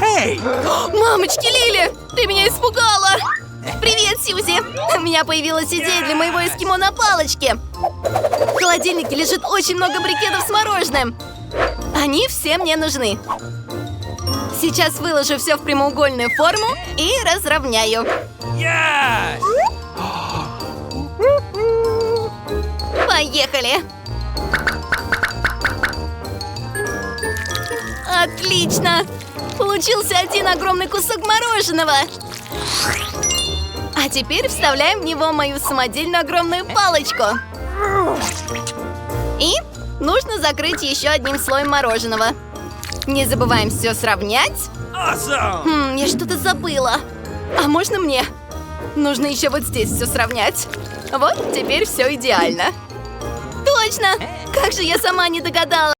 Эй! Мамочки, Лили! Ты меня испугала! Привет, Сьюзи! У меня появилась идея для моего эскимо на палочке. В холодильнике лежит очень много брикетов с мороженым. Они все мне нужны. Сейчас выложу все в прямоугольную форму и разровняю. Yes! Поехали! Отлично! Получился один огромный кусок мороженого. А теперь вставляем в него мою самодельную огромную палочку. И нужно закрыть еще одним слоем мороженого. Не забываем все сравнять. Awesome! Я что-то забыла. А можно мне? Нужно еще вот здесь все сравнять. Вот, теперь все идеально. Точно! Как же я сама не догадалась.